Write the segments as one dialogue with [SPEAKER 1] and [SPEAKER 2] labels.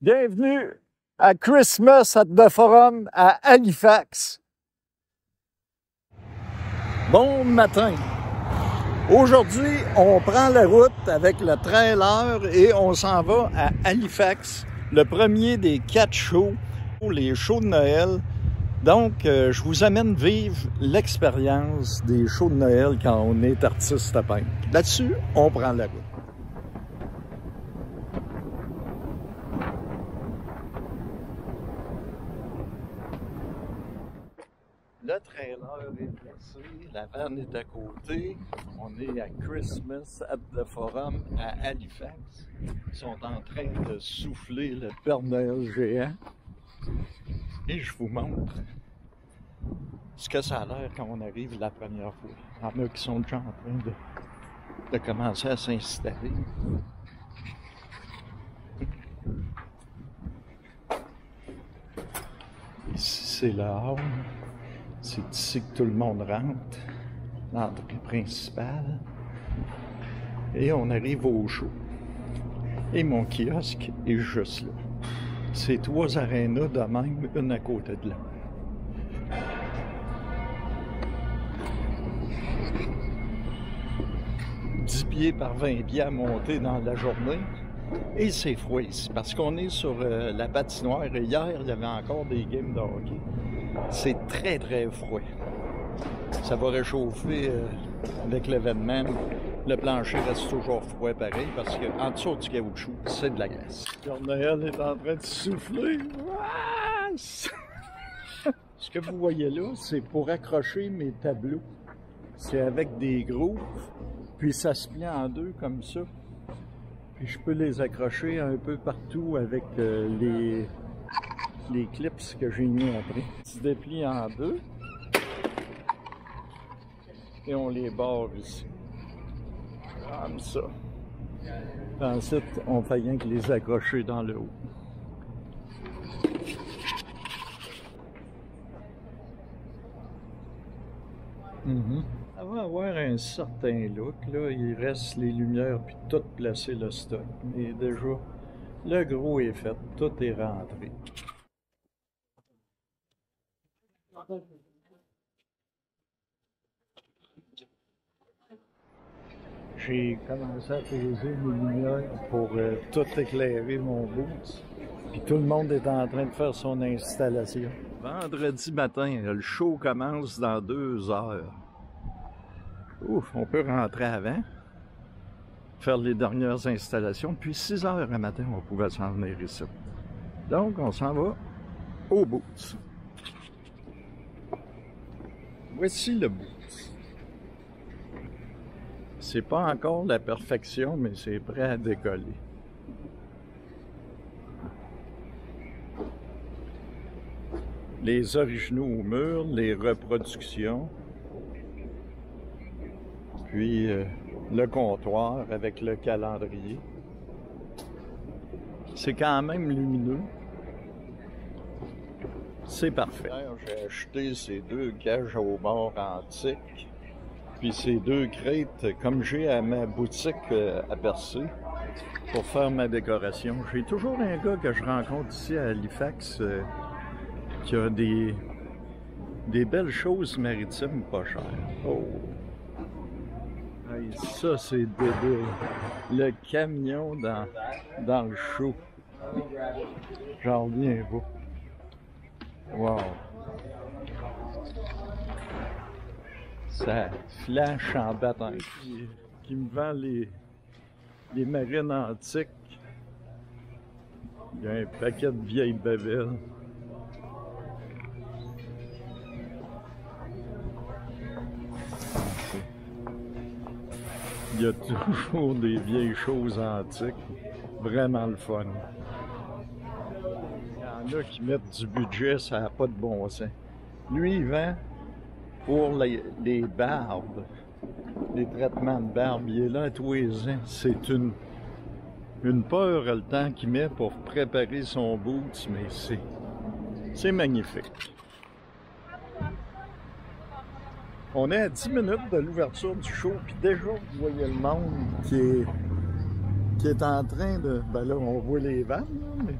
[SPEAKER 1] Bienvenue à Christmas at the Forum à Halifax. Bon matin. Aujourd'hui, on prend la route avec le trailer et on s'en va à Halifax, le premier des 4 shows, les shows de Noël. Donc, je vous amène vivre l'expérience des shows de Noël quand on est artiste à peintre. Là-dessus, on prend la route. Le trailer est placé, la vanne est à côté. On est à Christmas at the Forum à Halifax. Ils sont en train de souffler le Père Noël géant. Et je vous montre ce que ça a l'air quand on arrive la première fois. Il y en a qui sont déjà en train de commencer à s'installer. Ici, c'est le hall. C'est ici que tout le monde rentre, l'entrée principale. Et on arrive au show. Et mon kiosque est juste là. C'est 3 arénas de même, une à côté de l'autre. « 10 pieds par 20 pieds à monter dans la journée. Et c'est froid ici, parce qu'on est sur la patinoire. Et hier, il y avait encore des games de hockey. C'est très, très froid. Ça va réchauffer avec l'événement. Le plancher reste toujours froid pareil parce qu'en dessous du caoutchouc, c'est de la glace. Père Noël est en train de souffler. Ce que vous voyez là, c'est pour accrocher mes tableaux. C'est avec des grooves, puis ça se plie en deux comme ça. Puis je peux les accrocher un peu partout avec les clips que j'ai mis après. Ils se déplient en deux et on les barre ici. Comme ça. Ensuite, on fait rien que les accrocher dans le haut. Ça va avoir un certain look, là. Il reste les lumières puis tout placer le stock. Mais déjà, le gros est fait, tout est rentré. J'ai commencé à poser mes lumières pour tout éclairer mon boot. Puis tout le monde est en train de faire son installation. Vendredi matin, le show commence dans 2 heures. Ouf, on peut rentrer avant, faire les dernières installations. Puis 6 heures le matin, on pouvait s'en venir ici. Donc, on s'en va au boot. Voici le boot. C'est pas encore la perfection, mais c'est prêt à décoller. Les originaux au mur, les reproductions, puis le comptoir avec le calendrier. C'est quand même lumineux. C'est parfait. J'ai acheté ces 2 cages au bord antiques. Puis ces 2 crêtes, comme j'ai à ma boutique à Percé, pour faire ma décoration. J'ai toujours un gars que je rencontre ici à Halifax qui a des belles choses maritimes pas chères. Oh! Hey, ça, c'est débile. Le camion dans le show. J'en reviens pas. Wow! Ça flash en battant. Qui me vend les marines antiques. Il y a un paquet de vieilles babelles. Il y a toujours des vieilles choses antiques. Vraiment le fun. Il y en a qui mettent du budget, ça n'a pas de bon sens. Lui, il vend pour les barbes, les traitements de barbe. Il est là tous les ans. C'est une peur le temps qu'il met pour préparer son boot, mais c'est magnifique. On est à 10 minutes de l'ouverture du show, puis déjà, vous voyez le monde qui est en train de... Ben là, on voit les vannes, là, mais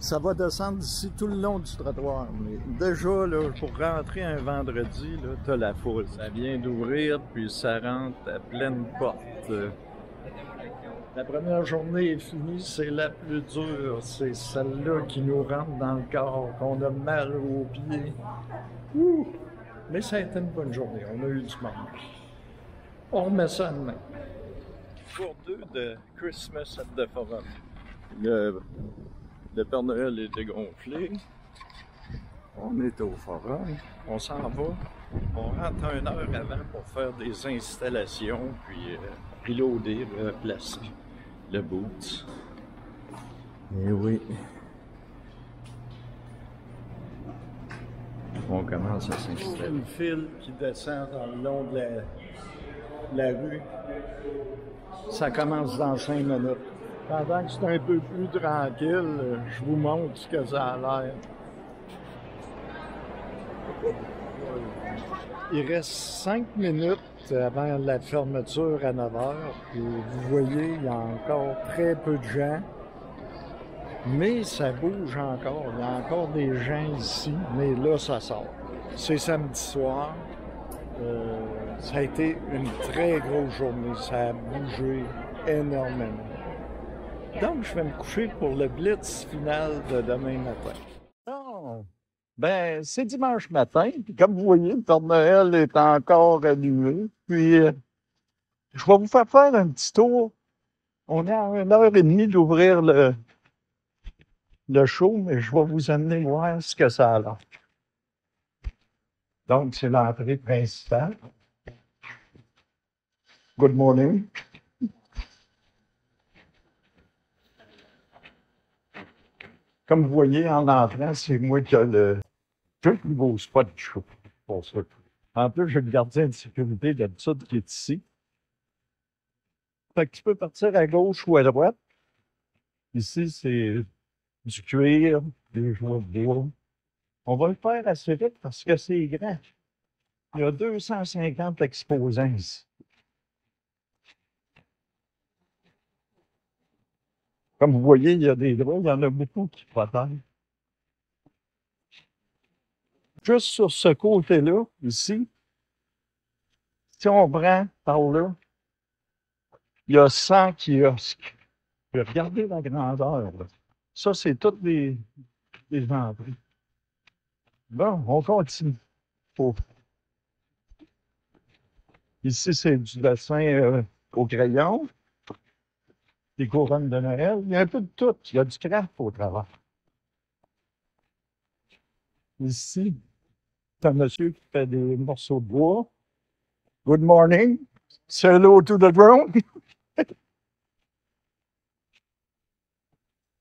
[SPEAKER 1] Ça va descendre ici tout le long du trottoir. Mais déjà, là, pour rentrer un vendredi, là, t'as la foule. Ça vient d'ouvrir, puis ça rentre à pleine porte. La première journée est finie, c'est la plus dure. C'est celle-là qui nous rentre dans le corps, qu'on a mal aux pieds. Ouh! Mais ça a été une bonne journée. On a eu du monde. On remet ça demain. Jour 2 de Christmas at the Forum. Le Père Noël est dégonflé. On est au forum. On s'en va. On rentre 1 heure avant pour faire des installations, puis reloader, placer le boot. Et oui. On commence à s'installer. Une file qui descend dans le long de la rue. Ça commence dans 5 minutes. Pendant que c'est un peu plus tranquille, je vous montre ce que ça a l'air. Il reste 5 minutes avant la fermeture à 9 h. Puis vous voyez, il y a encore très peu de gens. Mais ça bouge encore. Il y a encore des gens ici. Mais là, ça sort. C'est samedi soir. Ça a été une très grosse journée. Ça a bougé énormément. Donc, je vais me coucher pour le blitz final de demain matin. Oh. Ben, c'est dimanche matin, puis comme vous voyez, le Père Noël est encore allumé. Puis, je vais vous faire un petit tour. On est à 1h30 d'ouvrir le show, mais je vais vous amener voir ce que ça a l'air. Donc, c'est l'entrée principale. Good morning. Comme vous voyez, en entrant, c'est moi qui ai le plus beau spot du show. Pour ça. En plus, j'ai le gardien de sécurité d'habitude qui est ici. Fait que tu peux partir à gauche ou à droite. Ici, c'est du cuir, des joies de bois. On va le faire assez vite parce que c'est grand. Il y a 250 exposants ici. Comme vous voyez, il y a des draps, il y en a beaucoup qui protègent. Juste sur ce côté-là, ici, si on prend par là, il y a 100 kiosques. Regardez la grandeur. Là. Ça, c'est toutes des entrées. Bon, on continue. Oh. Ici, c'est du dessin au crayon, des couronnes de Noël. Il y a un peu de tout. Il y a du craft au travers. Ici, c'est un monsieur qui fait des morceaux de bois. Good morning. Say hello to the drone.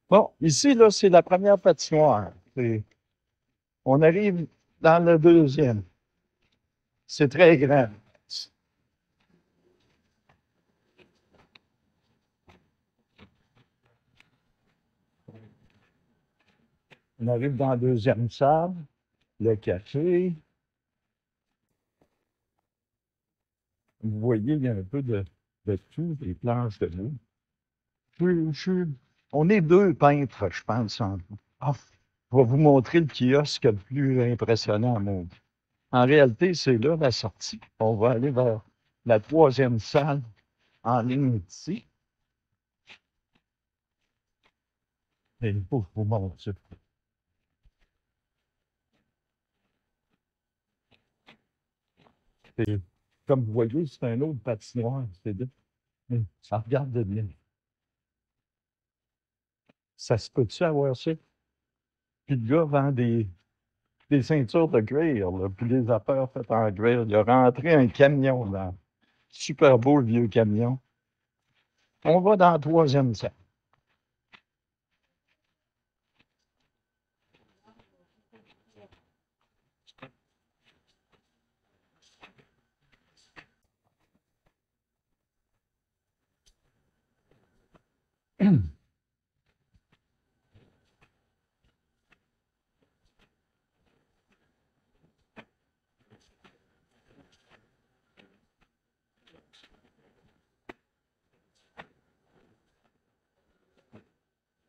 [SPEAKER 1] Bon, ici, là, c'est la première patinoire. On arrive dans le deuxième. C'est très grand. On arrive dans la deuxième salle, le café. Vous voyez, il y a un peu de tout, des planches de boue. On est 2 peintres, je pense. Ah, je vais vous montrer le kiosque le plus impressionnant au monde. En réalité, c'est là la sortie. On va aller vers la 3e salle en ligne ici. Et il faut que je vous montre ça. Comme vous voyez, c'est un autre patinoire. Ça regarde bien. Ça se peut-tu avoir ça? Puis le gars vend des ceintures de cuir, là, puis des affaires faites en cuir. Il a rentré un camion là. Super beau le vieux camion. On va dans la 3e salle.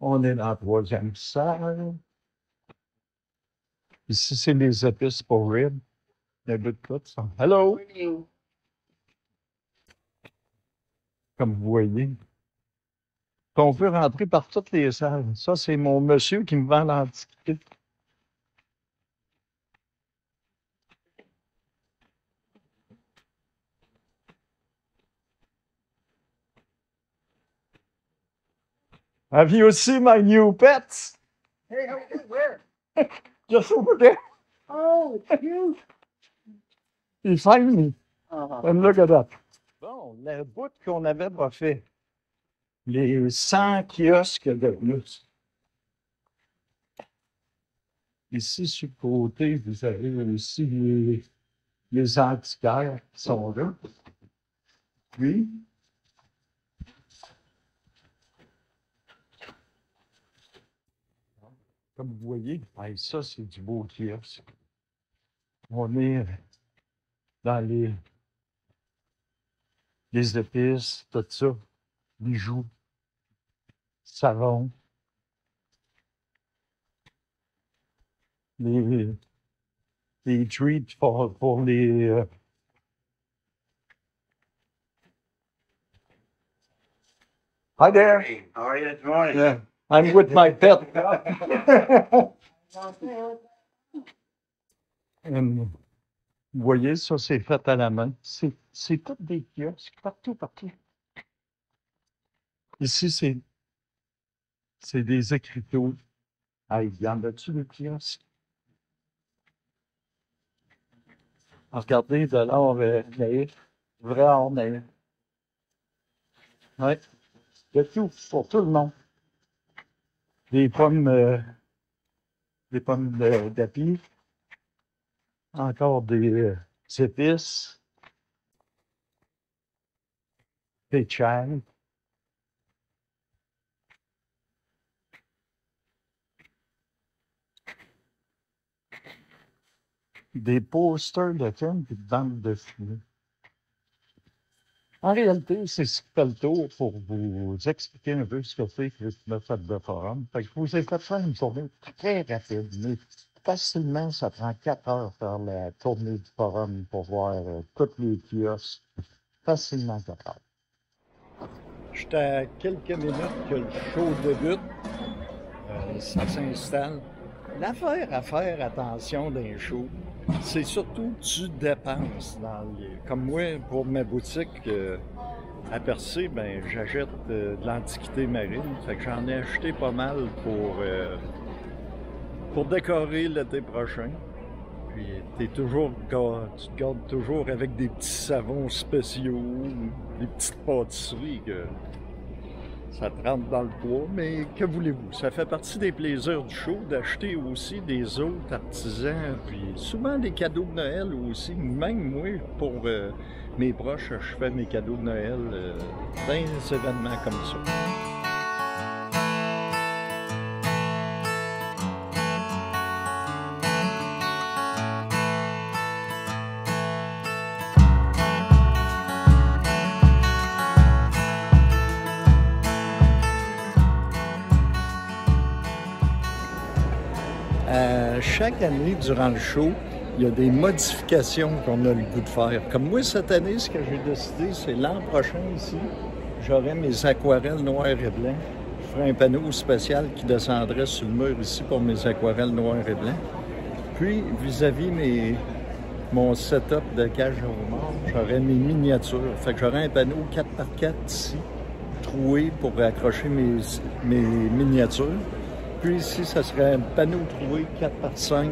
[SPEAKER 1] On est dans la troisième salle. Ici, c'est les épices pour rib. Il y a de tout ça. Hello! Comme vous voyez. On peut rentrer par toutes les salles. Ça, c'est mon monsieur qui me vend l'antiquité. Have you seen my new pets?
[SPEAKER 2] Hey, where?
[SPEAKER 1] Just over there.
[SPEAKER 2] Oh, cute.
[SPEAKER 1] You find me.
[SPEAKER 2] Uh-huh.
[SPEAKER 1] And look at that. Bon, le bout qu'on n'avait pas fait. Les 100 kiosques de plus. Ici, sur le côté, vous avez aussi les antiquaires qui sont là. Puis, comme vous voyez, ça, c'est du beau kiosque. On est dans les épices, tout ça, bijoux, savon, les treats pour les... Hi there.
[SPEAKER 2] Hey, how are you this morning?
[SPEAKER 1] Yeah, I'm with my pet. Vous voyez, ça, c'est fait à la main. C'est tous des kiosques, partout. Ici, c'est des écriteaux. Ah, il y en a-tu des kiosques? Regardez, de l'or naïf, vrai or naïf. Oui, il y a tout pour tout le monde. Des pommes d'api. Encore des épices. Des chai. Des posters de films et de bandes de films. En réalité, c'est ce qui fait le tour pour vous expliquer un peu ce que c'est que le Fête de Forum. Fait que je vous ai fait faire une tournée très rapide, mais facilement, ça prend 4 heures faire la tournée du Forum pour voir tous les kiosques. Facilement 4 heures. J'étais à quelques minutes que le show débute. Ça s'installe. L'affaire à faire attention dans les shows, c'est surtout que tu dépenses dans les... Comme moi, pour ma boutique à Percé, ben j'achète de l'antiquité marine. Fait que j'en ai acheté pas mal pour décorer l'été prochain. Puis tu te gardes toujours avec des petits savons spéciaux, des petites pâtisseries que ça te rentre dans le poids, mais que voulez-vous? Ça fait partie des plaisirs du show d'acheter aussi des autres artisans, puis souvent des cadeaux de Noël aussi. Même moi, pour mes proches, je fais mes cadeaux de Noël dans des événements comme ça. Chaque année, durant le show, il y a des modifications qu'on a le goût de faire. Comme moi, cette année, ce que j'ai décidé, c'est l'an prochain ici, j'aurai mes aquarelles noires et blancs. Je ferai un panneau spécial qui descendrait sur le mur ici pour mes aquarelles noires et blancs. Puis, vis-à-vis mon setup de cage au mort, j'aurai mes miniatures. Fait que j'aurai un panneau 4x4 ici, troué pour accrocher mes miniatures. Puis ici, ça serait un panneau troué 4x5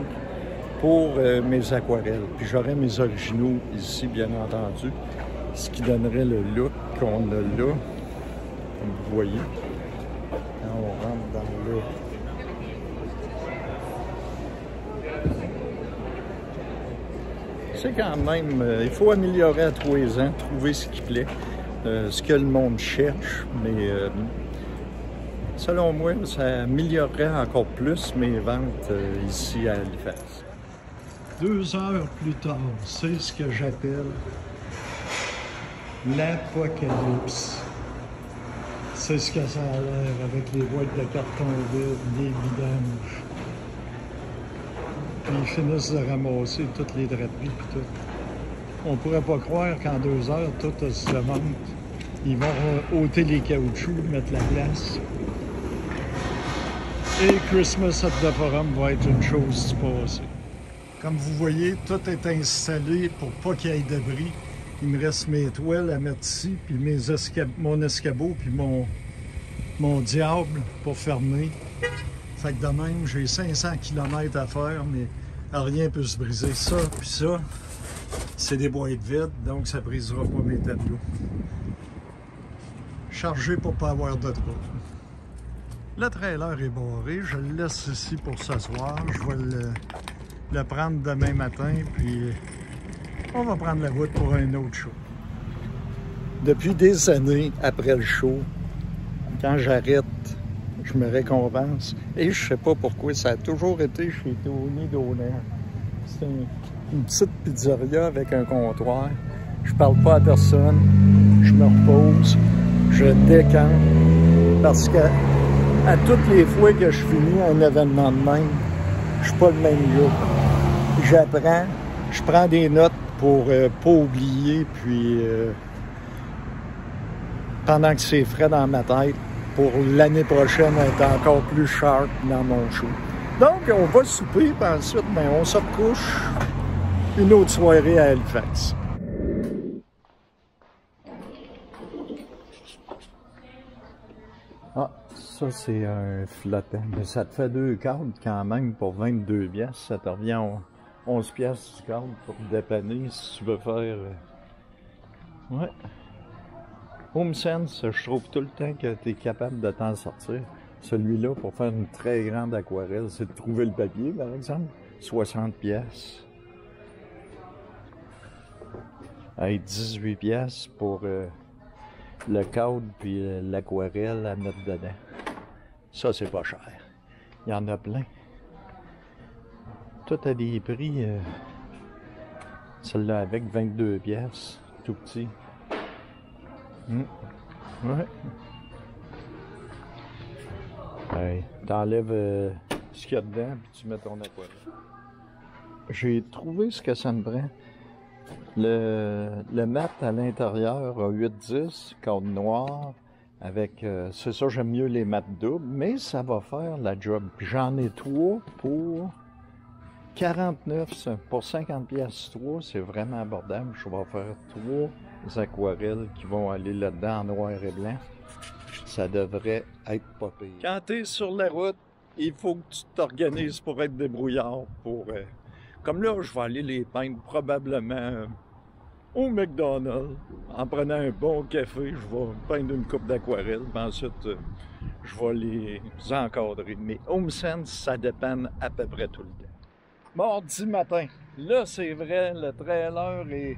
[SPEAKER 1] pour mes aquarelles. Puis j'aurais mes originaux ici, bien entendu, ce qui donnerait le look qu'on a là, comme vous voyez. Quand on rentre dans le... C'est quand même, il faut améliorer à tous les ans, trouver ce qui plaît, ce que le monde cherche, mais... selon moi, ça améliorerait encore plus mes ventes ici à Halifax. 2 heures plus tard, c'est ce que j'appelle l'apocalypse. C'est ce que ça a l'air avec les boîtes de carton vide, les vidanges. Puis ils finissent de ramasser toutes les draperies et tout. On pourrait pas croire qu'en 2 heures, tout se démonte. Ils vont ôter les caoutchoucs, mettre la glace. Et Christmas at the Forum va être une chose du passé. Comme vous voyez, tout est installé pour pas qu'il y ait de débris. Il me reste mes toiles à mettre ici, puis mon escabeau, puis mon diable pour fermer. Fait que de même, j'ai 500 km à faire, mais rien peut se briser. Ça, puis ça, c'est des boîtes vides, donc ça brisera pas mes tableaux. Chargé pour pas avoir de trouble. Le trailer est barré, je le laisse ici pour s'asseoir. Je vais le prendre demain matin, puis on va prendre la route pour un autre show. Depuis des années, après le show, quand j'arrête, je me récompense. Et je sais pas pourquoi, ça a toujours été chez Tony Donner. C'est une petite pizzeria avec un comptoir. Je parle pas à personne, je me repose, je décante, parce que à toutes les fois que je finis un événement de même, je suis pas le même gars. J'apprends, je prends des notes pour pas oublier, puis pendant que c'est frais dans ma tête, pour l'année prochaine être encore plus sharp dans mon show. Donc, on va souper, puis ensuite, on se recouche. Une autre soirée à Halifax. Ah, ça c'est un flottant, mais ça te fait 2 cadres quand même pour 22 piastres. Ça te revient 11 piastres du cadre pour te dépanner si tu veux faire... Ouais. HomeSense, je trouve tout le temps que tu es capable de t'en sortir. Celui-là, pour faire une très grande aquarelle, c'est de trouver le papier, par exemple. 60 piastres. Avec 18 piastres pour le cadre puis l'aquarelle à mettre dedans. Ça, c'est pas cher. Il y en a plein. Tout a des prix. Celle-là avec 22 piastres, tout petit. Ouais. Hey, t'enlèves ce qu'il y a dedans puis tu mets ton aquarelle. J'ai trouvé ce que ça me prend. Le mat à l'intérieur a 8-10, cadre noir, avec, c'est ça, j'aime mieux les mats doubles, mais ça va faire la job. J'en ai 3 pour 49, pour 50 piastres 3, c'est vraiment abordable. Je vais faire 3 aquarelles qui vont aller là-dedans en noir et blanc. Ça devrait être pas pire. Quand tu es sur la route, il faut que tu t'organises pour être débrouillard. Comme là, je vais aller les peindre probablement au McDonald's. En prenant un bon café, je vais peindre une coupe d'aquarelle. Ensuite, je vais les encadrer. Mais HomeSense, ça dépend à peu près tout le temps. Mardi matin. Là, c'est vrai, le trailer est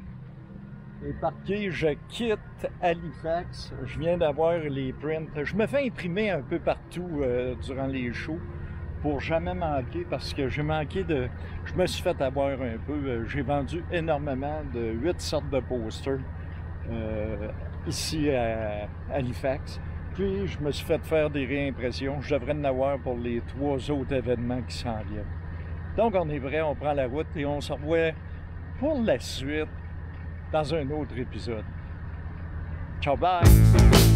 [SPEAKER 1] parqué. Je quitte Halifax. Je viens d'avoir les prints. Je me fais imprimer un peu partout durant les shows pour jamais manquer, parce que j'ai manqué de... Je me suis fait avoir un peu. J'ai vendu énormément de 8 sortes de posters ici à Halifax. Puis, je me suis fait faire des réimpressions. Je devrais en avoir pour les 3 autres événements qui s'en viennent. Donc, on est prêt, on prend la route et on se revoit pour la suite dans un autre épisode. Ciao, bye!